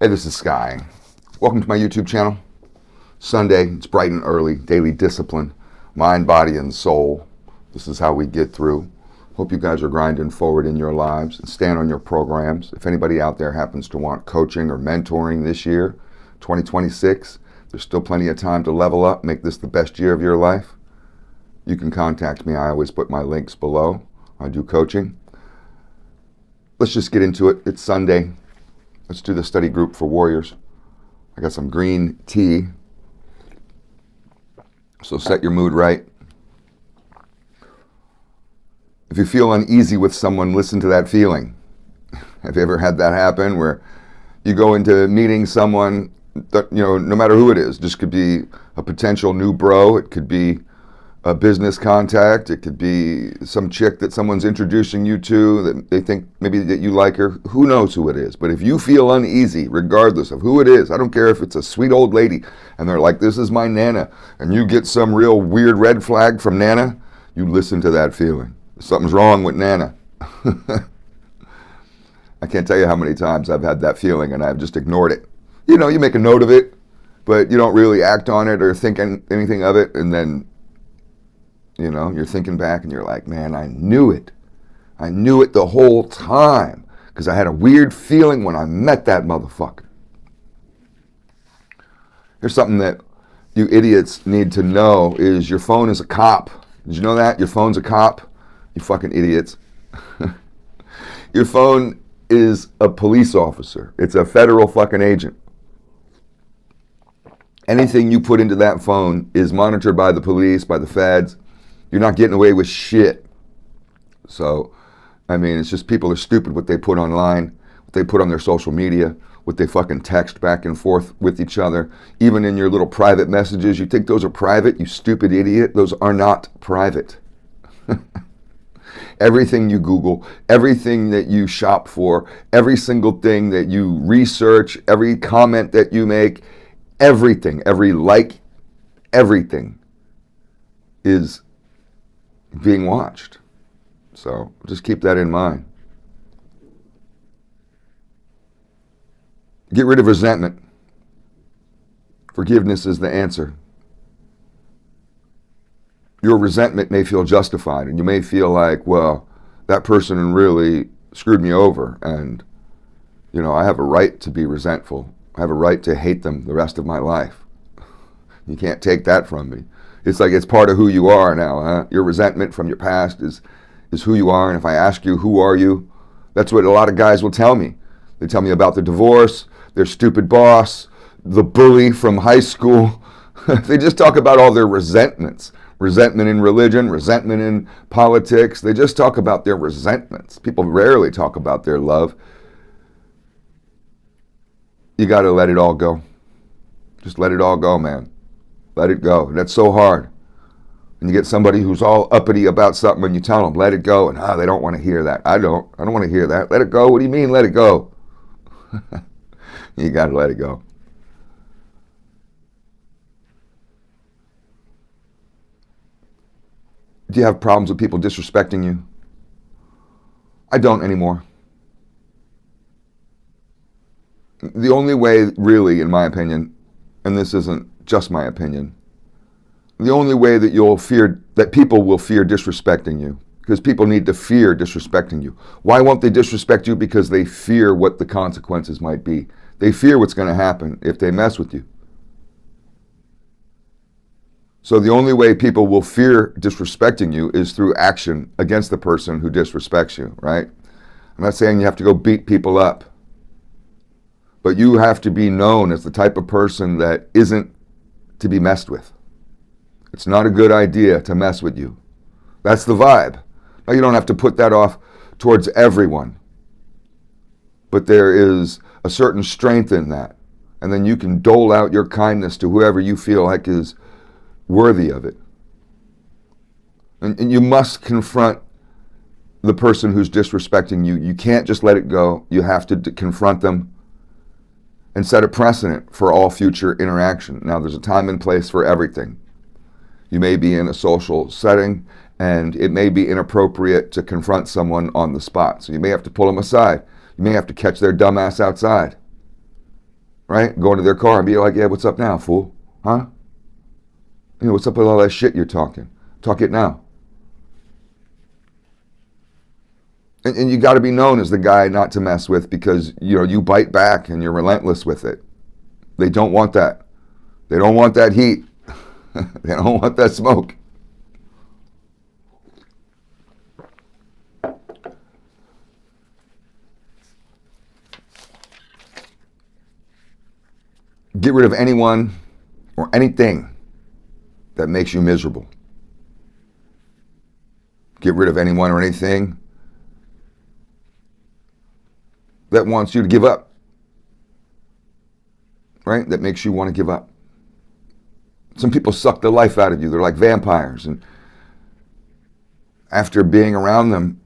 this is Sky. Welcome to my YouTube channel. Sunday, it's bright and early, daily discipline, mind, body, and soul. This is how we get through. Hope you guys are grinding forward in your lives and stand on your programs. If anybody out there happens to want coaching or mentoring this year, 2026, there's still plenty of time to level up, make this the best year of your life. You can contact me. I always put my links below. I do coaching. Let's just get into it. It's Sunday. Let's do the study group for warriors. I got some green tea. So set your mood right. If you feel uneasy with someone, listen to that feeling. Have you ever had that happen where you go into meeting someone that, no matter who it is, just could be a potential new bro, it could be a business contact, it could be some chick that someone's introducing you to that they think maybe that you like her. Who knows who it is? But if you feel uneasy, regardless of who it is, I don't care if it's a sweet old lady and they're like, this is my Nana, and you get some real weird red flag from Nana, you listen to that feeling. Something's wrong with Nana. I can't tell you how many times I've had that feeling and I've just ignored it. You make a note of it, but you don't really act on it or think anything of it, and then you're thinking back and you're like, man, I knew it. I knew it the whole time because I had a weird feeling when I met that motherfucker. Here's something that you idiots need to know is your phone is a cop. Did you know that? Your phone's a cop? You fucking idiots. Your phone is a police officer. It's a federal fucking agent. Anything you put into that phone is monitored by the police, by the feds. You're not getting away with shit. So, it's just people are stupid what they put online, what they put on their social media, what they fucking text back and forth with each other. Even in your little private messages, you think those are private, you stupid idiot. Those are not private. Everything you Google, everything that you shop for, every single thing that you research, every comment that you make, everything, every like, everything is being watched. So just keep that in mind. Get rid of resentment. Forgiveness is the answer. Your resentment may feel justified, and you may feel like, well, that person really screwed me over, and I have a right to be resentful. I have a right to hate them the rest of my life. You can't take that from me. It's like it's part of who you are now, huh? Your resentment from your past is who you are. And if I ask you, who are you? That's what a lot of guys will tell me. They tell me about the divorce, their stupid boss, the bully from high school. They just talk about all their resentments. Resentment in religion, resentment in politics. They just talk about their resentments. People rarely talk about their love. You got to let it all go. Just let it all go, man. Let it go. That's so hard. And you get somebody who's all uppity about something and you tell them, let it go. And they don't want to hear that. I don't want to hear that. Let it go. What do you mean, let it go? You got to let it go. Do you have problems with people disrespecting you? I don't anymore. The only way, really, in my opinion, and this isn't just my opinion, the only way that people will fear disrespecting you, because people need to fear disrespecting you. Why won't they disrespect you? Because they fear what the consequences might be. They fear what's going to happen if they mess with you. So the only way people will fear disrespecting you is through action against the person who disrespects you, right? I'm not saying you have to go beat people up, but you have to be known as the type of person that isn't to be messed with. It's not a good idea to mess with you. That's the vibe. Now, you don't have to put that off towards everyone, but there is a certain strength in that. And then you can dole out your kindness to whoever you feel like is worthy of it. And you must confront the person who's disrespecting you. You can't just let it go. You have to confront them and set a precedent for all future interaction. Now, there's a time and place for everything. You may be in a social setting, and it may be inappropriate to confront someone on the spot. So you may have to pull them aside. You may have to catch their dumb ass outside. right? Go into their car and be like, yeah, what's up now, fool? Huh? What's up with all that shit you're talking? Talk it now. And you got to be known as the guy not to mess with, because you bite back and you're relentless with it. They don't want that. They don't want that heat. They don't want that smoke. Get rid of anyone or anything that makes you miserable. Get rid of anyone or anything that wants you to give up, right? That makes you want to give up. Some people suck the life out of you. They're like vampires. And after being around them,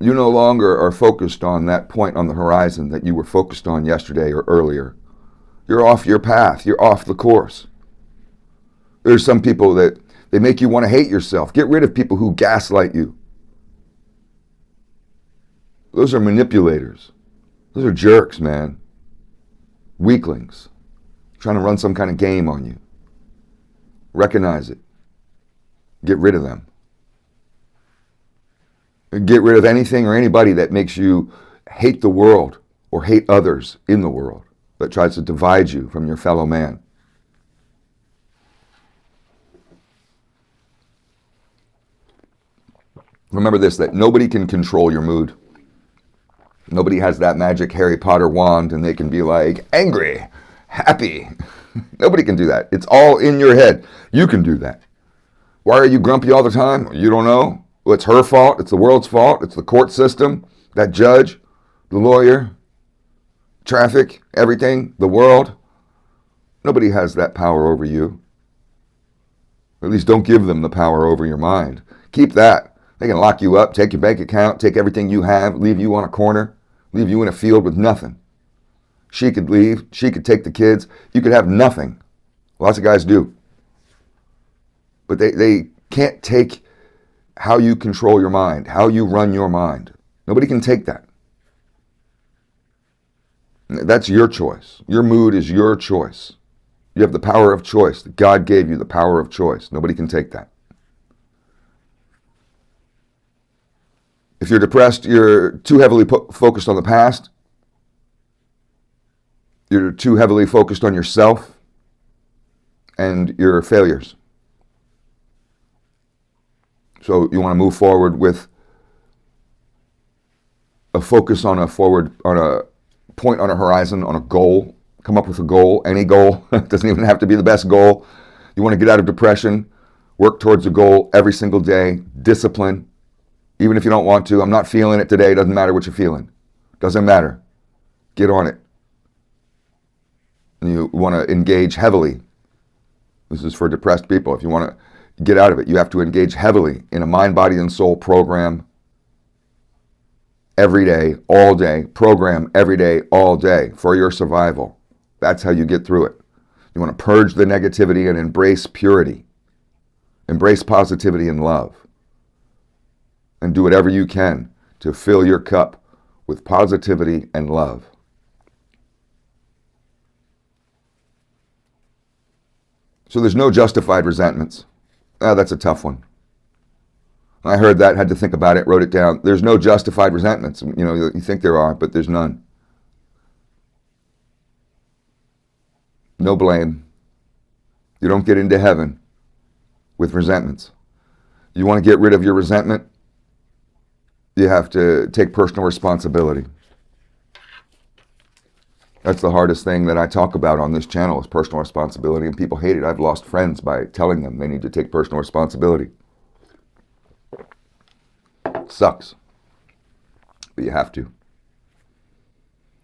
you no longer are focused on that point on the horizon that you were focused on yesterday or earlier. You're off your path. You're off the course. There's some people that they make you want to hate yourself. Get rid of people who gaslight you. Those are manipulators. Those are jerks, man. Weaklings. Trying to run some kind of game on you. Recognize it. Get rid of them. Get rid of anything or anybody that makes you hate the world or hate others in the world, that tries to divide you from your fellow man. Remember this, that nobody can control your mood. Nobody has that magic Harry Potter wand and they can be like, angry, happy. Nobody can do that. It's all in your head. You can do that. Why are you grumpy all the time? You don't know. Well, it's her fault. It's the world's fault. It's the court system, that judge, the lawyer, traffic, everything, the world. Nobody has that power over you. Or at least don't give them the power over your mind. Keep that. They can lock you up, take your bank account, take everything you have, leave you on a corner, leave you in a field with nothing. She could leave. She could take the kids. You could have nothing. Lots of guys do. But they can't take how you control your mind, how you run your mind. Nobody can take that. That's your choice. Your mood is your choice. You have the power of choice. God gave you the power of choice. Nobody can take that. If you're depressed, you're too heavily focused on the past. You're too heavily focused on yourself and your failures. So you want to move forward with a focus on a point on a horizon, on a goal. Come up with a goal, any goal. It doesn't even have to be the best goal. You want to get out of depression, work towards a goal every single day, discipline. Even if you don't want to, I'm not feeling it today, doesn't matter what you're feeling. Doesn't matter. Get on it. And you want to engage heavily. This is for depressed people. If you want to get out of it, you have to engage heavily in a mind, body, and soul program every day, all day. Program every day, all day for your survival. That's how you get through it. You want to purge the negativity and embrace purity. Embrace positivity and love. And do whatever you can to fill your cup with positivity and love. So there's no justified resentments. That's a tough one. I heard that, had to think about it, wrote it down. There's no justified resentments. You think there are, but there's none. No blame. You don't get into heaven with resentments. You want to get rid of your resentment? You have to take personal responsibility. That's the hardest thing that I talk about on this channel is personal responsibility, and people hate it. I've lost friends by telling them they need to take personal responsibility. It sucks, but you have to.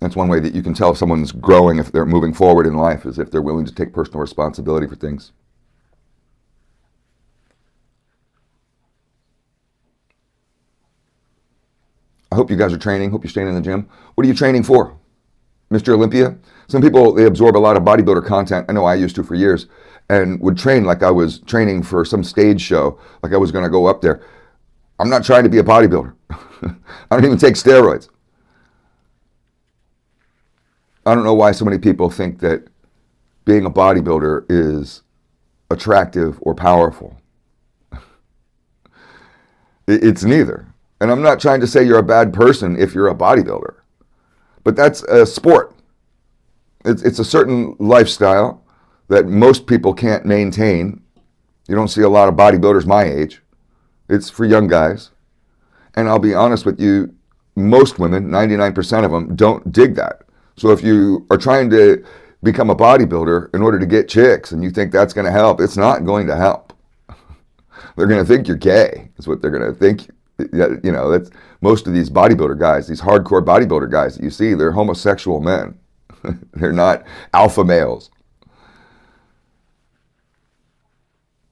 That's one way that you can tell if someone's growing, if they're moving forward in life, is if they're willing to take personal responsibility for things. I hope you guys are training. Hope you're staying in the gym. What are you training for? Mr. Olympia? Some people, they absorb a lot of bodybuilder content. I know I used to for years, and would train like I was training for some stage show, like I was going to go up there. I'm not trying to be a bodybuilder. I don't even take steroids. I don't know why so many people think that being a bodybuilder is attractive or powerful. It's neither. And I'm not trying to say you're a bad person if you're a bodybuilder, but that's a sport. It's a certain lifestyle that most people can't maintain. You don't see a lot of bodybuilders my age. It's for young guys. And I'll be honest with you, most women, 99% of them, don't dig that. So if you are trying to become a bodybuilder in order to get chicks and you think that's going to help, it's not going to help. They're going to think you're gay, is what they're going to think. You know, that's most of these bodybuilder guys, these hardcore bodybuilder guys that you see, they're homosexual men. They're not alpha males.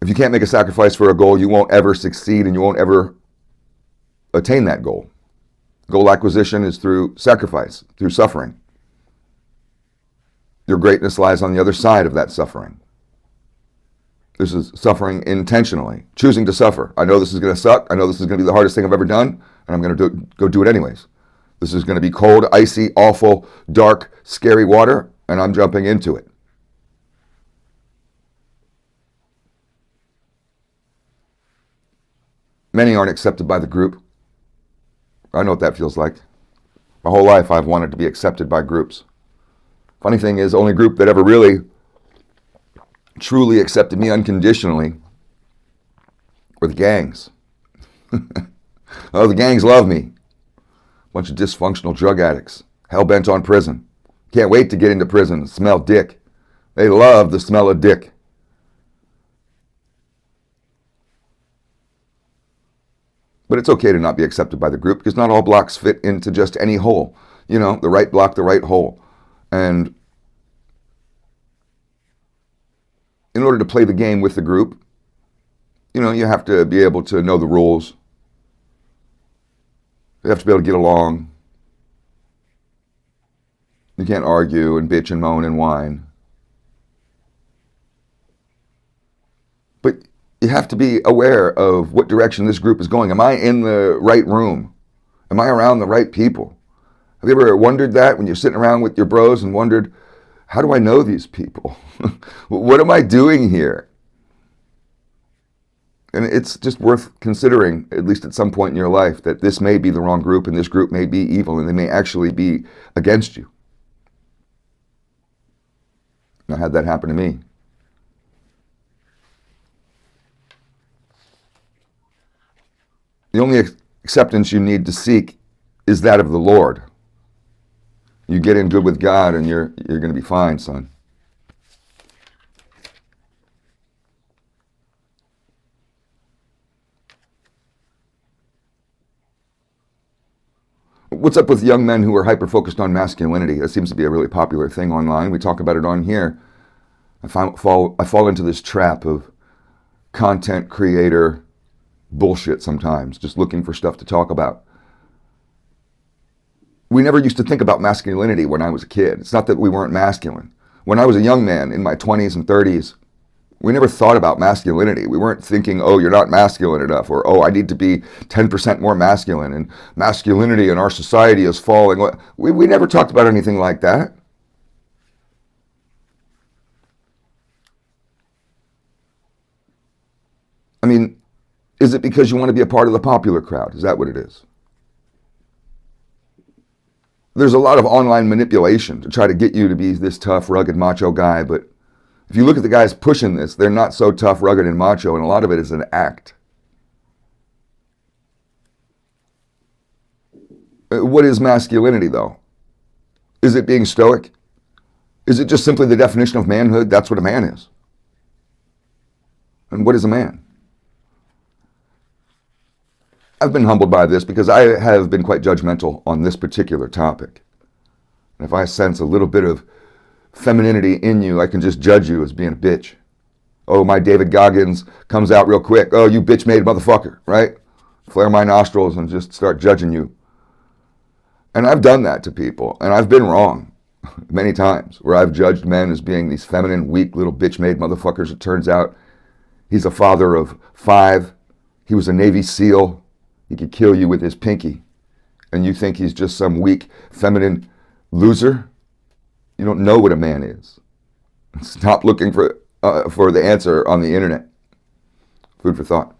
If you can't make a sacrifice for a goal, you won't ever succeed and you won't ever attain that goal. Goal acquisition is through sacrifice, through suffering. Your greatness lies on the other side of that suffering. This is suffering intentionally, choosing to suffer. I know this is going to suck. I know this is going to be the hardest thing I've ever done, and I'm going to go do it anyways. This is going to be cold, icy, awful, dark, scary water, and I'm jumping into it. Many aren't accepted by the group. I know what that feels like. My whole life I've wanted to be accepted by groups. Funny thing is, the only group that ever really truly accepted me unconditionally were the gangs. Oh, the gangs love me. Bunch of dysfunctional drug addicts, hell-bent on prison. Can't wait to get into prison and smell dick. They love the smell of dick. But it's okay to not be accepted by the group because not all blocks fit into just any hole. You know, the right block, the right hole. And in order to play the game with the group, you know, you have to be able to know the rules. You have to be able to get along. You can't argue and bitch and moan and whine. But you have to be aware of what direction this group is going. Am I in the right room? Am I around the right people? Have you ever wondered that when you're sitting around with your bros and wondered, how do I know these people? What am I doing here? And it's just worth considering, at least at some point in your life, that this may be the wrong group and this group may be evil and they may actually be against you. I had that happen to me. The only acceptance you need to seek is that of the Lord. You get in good with God and you're going to be fine, son. What's up with young men who are hyper-focused on masculinity? That seems to be a really popular thing online. We talk about it on here. I fall into this trap of content creator bullshit sometimes, just looking for stuff to talk about. We never used to think about masculinity when I was a kid. It's not that we weren't masculine. When I was a young man in my 20s and 30s, we never thought about masculinity. We weren't thinking, oh, you're not masculine enough, or oh, I need to be 10% more masculine, and masculinity in our society is falling. We never talked about anything like that. I mean, is it because you want to be a part of the popular crowd? Is that what it is? There's a lot of online manipulation to try to get you to be this tough, rugged, macho guy, but if you look at the guys pushing this, they're not so tough, rugged, and macho, and a lot of it is an act. What is masculinity, though? Is it being stoic? Is it just simply the definition of manhood? That's what a man is. And what is a man? I've been humbled by this because I have been quite judgmental on this particular topic. And if I sense a little bit of femininity in you, I can just judge you as being a bitch. Oh, my David Goggins comes out real quick. Oh, you bitch-made motherfucker, right? Flare my nostrils and just start judging you. And I've done that to people, and I've been wrong many times, where I've judged men as being these feminine, weak, little bitch-made motherfuckers. It turns out he's a father of 5. He was a Navy SEAL. He could kill you with his pinky. And you think he's just some weak, feminine loser? You don't know what a man is. Stop looking for the answer on the internet. Food for thought.